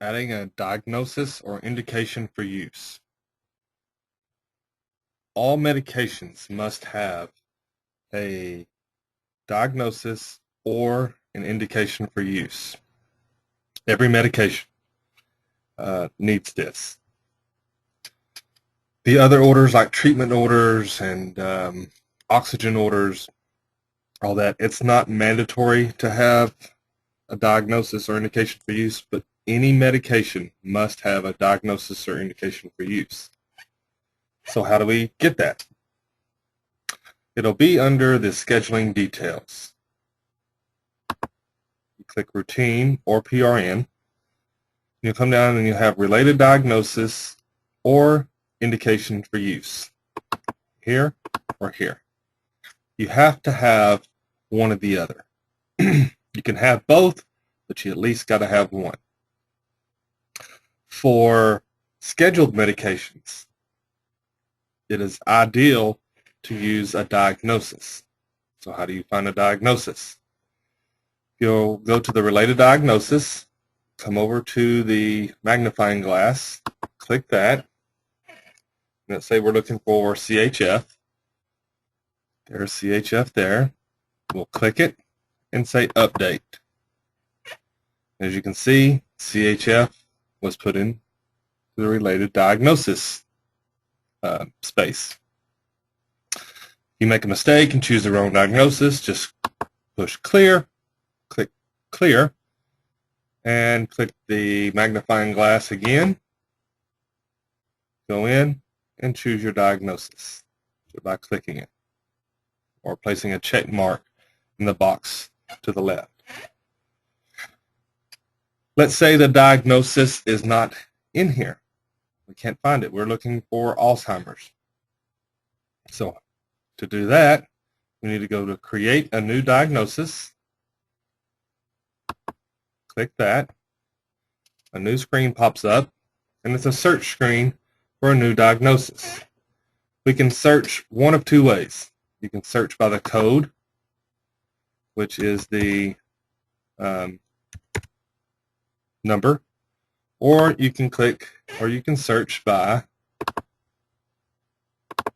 Adding a diagnosis or indication for use. All medications must have a diagnosis or an indication for use. Every medication needs this. The other orders, like treatment orders and oxygen orders, all that, it's not mandatory to have a diagnosis or indication for use, but any medication must have a diagnosis or indication for use. So how do we get that? It'll be under the scheduling details. You click routine or PRN. You'll come down and you have related diagnosis or indication for use. Here or here. You have to have one or the other. You can have both, but you at least got to have one. For scheduled medications, it is ideal to use a diagnosis. So how do you find a diagnosis? You'll go to the related diagnosis, come over to the magnifying glass, click that. Let's say we're looking for CHF. There's CHF there. We'll click it and say update. As you can see, CHF was put in the related diagnosis space. You make a mistake and choose the wrong diagnosis, just push clear, click clear, and click the magnifying glass again. Go in and choose your diagnosis by clicking it or placing a check mark in the box to the left. Let's say the diagnosis is not in here. We can't find it. We're looking for Alzheimer's. So to do that, we need to go to create a new diagnosis. Click that. A new screen pops up, and it's a search screen for a new diagnosis. We can search one of two ways. You can search by the code, which is the number, or you can search by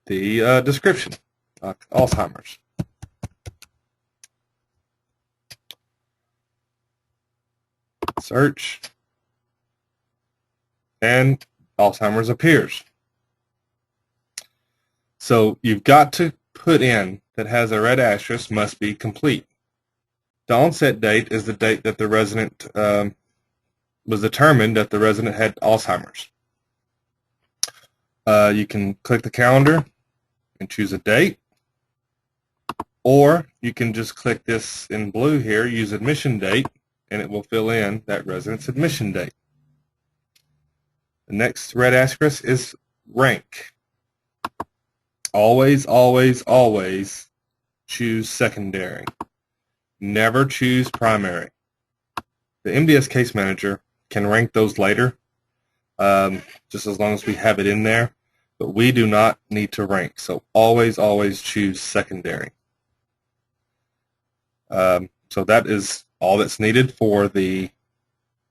the description, like Alzheimer's. Search, and Alzheimer's appears. So you've got to put in that has a red asterisk must be complete. The onset date is the date that the resident was determined that the resident had Alzheimer's. You can click the calendar and choose a date, or you can just click this in blue here, use admission date, and it will fill in that resident's admission date. The next red asterisk is rank. Always, always, always choose secondary. Never choose primary. The MDS case manager can rank those later, just as long as we have it in there, but we do not need to rank. So always, always choose secondary. So that is all that's needed for the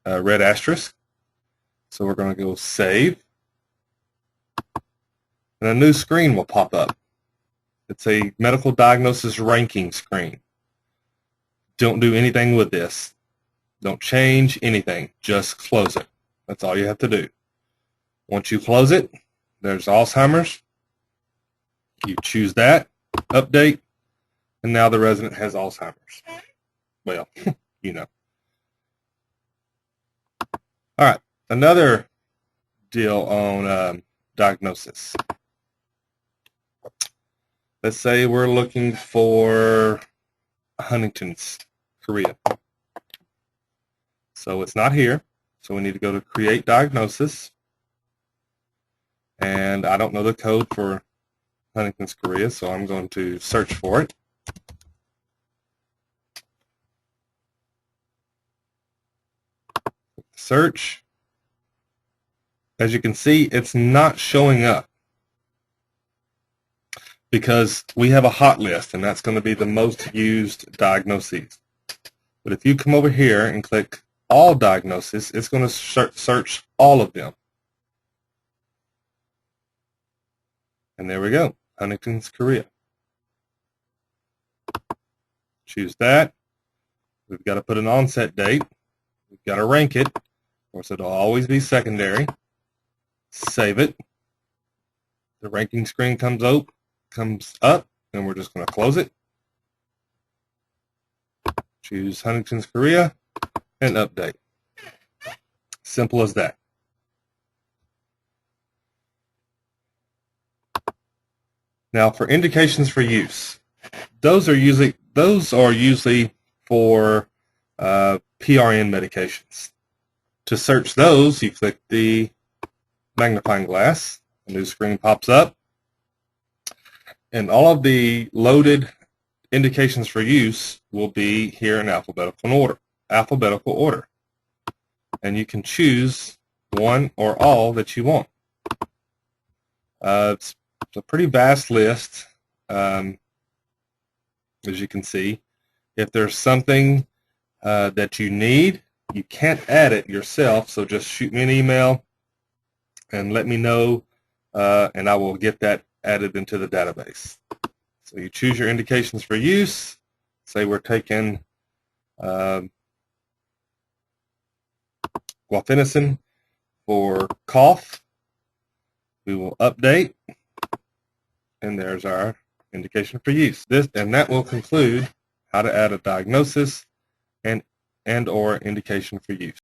red asterisk. So we're going to go save. And a new screen will pop up. It's a medical diagnosis ranking screen. Don't do anything with this. Don't change anything. Just close it. That's all you have to do. Once you close it, there's Alzheimer's. You choose that, update, and now the resident has Alzheimer's. Well, you know. All right, another deal on diagnosis. Let's say we're looking for Huntington's chorea. So it's not here. So we need to go to create diagnosis. And I don't know the code for Huntington's chorea, so I'm going to search for it. Search. As you can see, it's not showing up because we have a hot list, and that's going to be the most used diagnoses. But if you come over here and click all diagnoses, it's going to search all of them. And there we go, Huntington's chorea. Choose that. We've got to put an onset date. We've got to rank it. Of course, it'll always be secondary. Save it. The ranking screen comes up, and we're just going to close it. Choose Huntington's chorea and update. Simple as that. Now for indications for use, those are usually for PRN medications. To search those, you click the magnifying glass, a new screen pops up, and all of the loaded indications for use will be here in alphabetical order. And you can choose one or all that you want. It's a pretty vast list, as you can see. If there's something that you need, you can't add it yourself, so just shoot me an email and let me know, and I will get that added into the database. So you choose your indications for use. Say we're taking guaifenesin for cough. We will update, and there's our indication for use. And that will conclude how to add a diagnosis and or indication for use.